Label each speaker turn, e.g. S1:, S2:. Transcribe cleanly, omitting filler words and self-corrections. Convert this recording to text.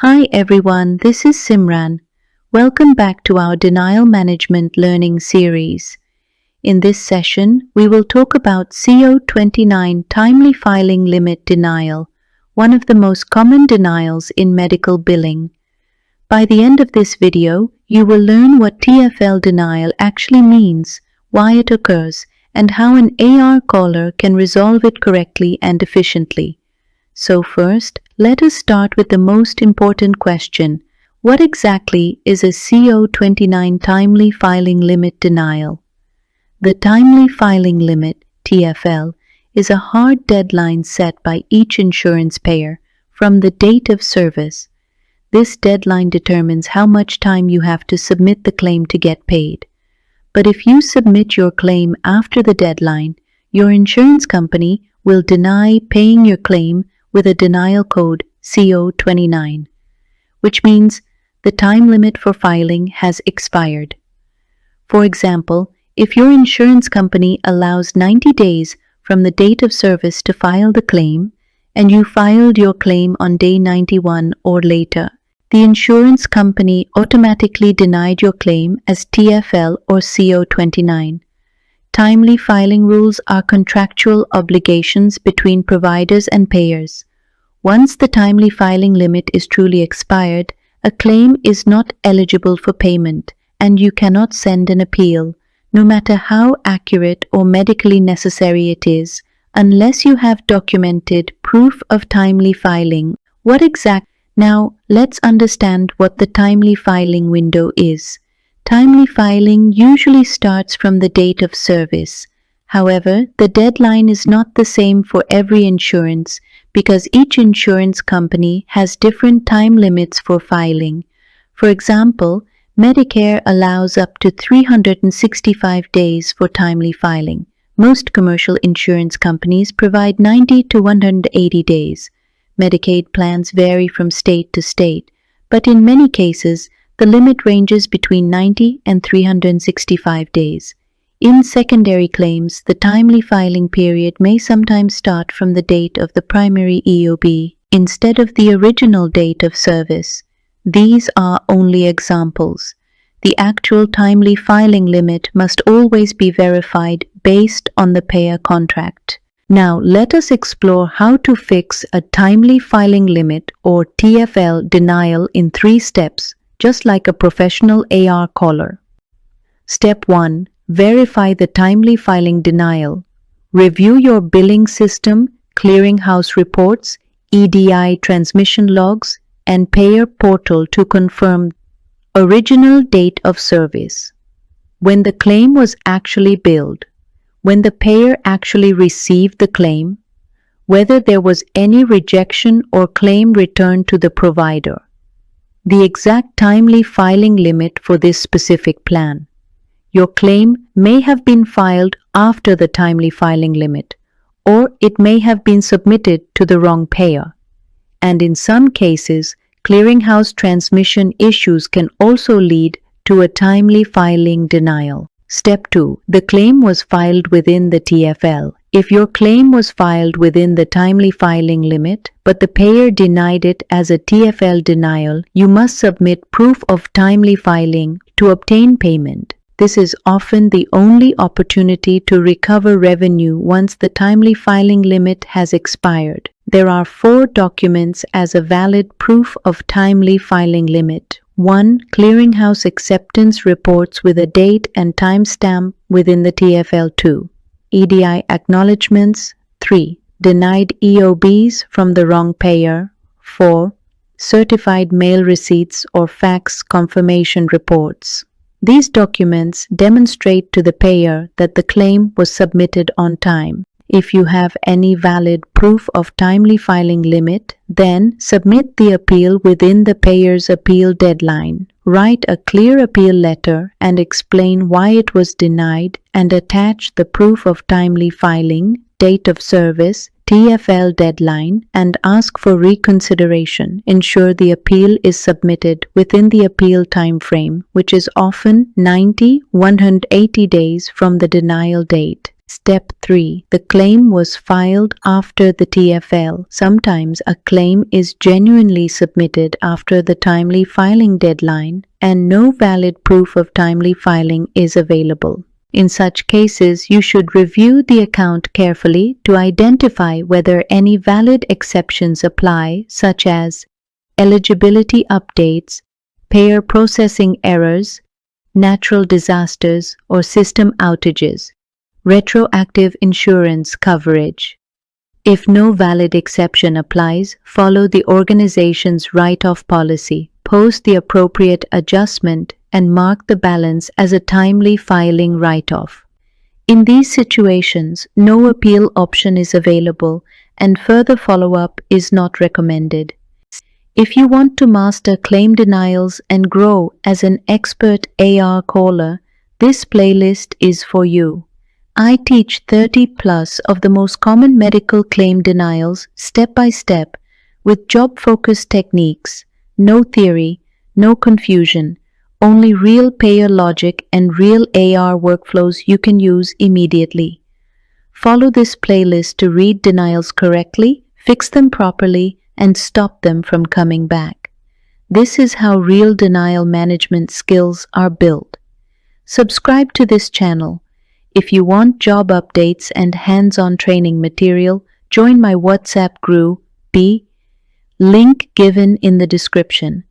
S1: Hi everyone, this is Simran. Welcome back to our Denial Management Learning series. In this session, we will talk about CO-29 Timely Filing Limit Denial, one of the most common denials in medical billing. By the end of this video, you will learn what TFL denial actually means, why it occurs, and how an AR caller can resolve it correctly and efficiently. So first, let us start with the most important question. What exactly is a CO-29 Timely Filing Limit Denial? The Timely Filing Limit, TFL, is a hard deadline set by each insurance payer from the date of service. This deadline determines how much time you have to submit the claim to get paid. But if you submit your claim after the deadline, your insurance company will deny paying your claim with a denial code CO-29, which means the time limit for filing has expired. For example, if your insurance company allows 90 days from the date of service to file the claim, and you filed your claim on day 91 or later, the insurance company automatically denied your claim as TFL or CO-29. Timely filing rules are contractual obligations between providers and payers. Once the timely filing limit is truly expired, a claim is not eligible for payment, and you cannot send an appeal, no matter how accurate or medically necessary it is, unless you have documented proof of timely filing. Now, let's understand what the timely filing window is. Timely filing usually starts from the date of service. However, the deadline is not the same for every insurance because each insurance company has different time limits for filing. For example, Medicare allows up to 365 days for timely filing. Most commercial insurance companies provide 90 to 180 days. Medicaid plans vary from state to state, but in many cases, the limit ranges between 90 and 365 days. In secondary claims, the timely filing period may sometimes start from the date of the primary EOB instead of the original date of service. These are only examples. The actual timely filing limit must always be verified based on the payer contract. Now, let us explore how to fix a timely filing limit or TFL denial in 3 steps, just like a professional AR caller. Step 1. Verify the timely filing denial. Review your billing system, clearinghouse reports, EDI transmission logs, and payer portal to confirm original date of service. When the claim was actually billed, when the payer actually received the claim, whether there was any rejection or claim returned to the provider. The exact timely filing limit for this specific plan. Your claim may have been filed after the timely filing limit, or it may have been submitted to the wrong payer. And in some cases, clearinghouse transmission issues can also lead to a timely filing denial. Step 2. The claim was filed within the TFL. If your claim was filed within the timely filing limit, but the payer denied it as a TFL denial, you must submit proof of timely filing to obtain payment. This is often the only opportunity to recover revenue once the timely filing limit has expired. There are 4 documents as a valid proof of timely filing limit. 1. Clearinghouse acceptance reports with a date and timestamp within the TFL. 2. EDI acknowledgements. 3. Denied EOBs from the wrong payer. 4. Certified mail receipts or fax confirmation reports. These documents demonstrate to the payer that the claim was submitted on time. If you have any valid proof of timely filing limit, then submit the appeal within the payer's appeal deadline. Write a clear appeal letter and explain why it was denied and attach the proof of timely filing, date of service, TFL deadline, and ask for reconsideration. Ensure the appeal is submitted within the appeal time frame, which is often 90-180 days from the denial date. Step 3. The claim was filed after the TFL. Sometimes a claim is genuinely submitted after the timely filing deadline and no valid proof of timely filing is available. In such cases, you should review the account carefully to identify whether any valid exceptions apply, such as eligibility updates, payer processing errors, natural disasters, or system outages. Retroactive insurance coverage. If no valid exception applies, follow the organization's write-off policy, post the appropriate adjustment, and mark the balance as a timely filing write-off. In these situations, no appeal option is available and further follow-up is not recommended. If you want to master claim denials and grow as an expert AR caller, this playlist is for you. I teach 30 plus of the most common medical claim denials step by step with job-focused techniques, no theory, no confusion, only real payer logic and real AR workflows you can use immediately. Follow this playlist to read denials correctly, fix them properly, and stop them from coming back. This is how real denial management skills are built. Subscribe to this channel. If you want job updates and hands-on training material, join my WhatsApp group, link given in the description.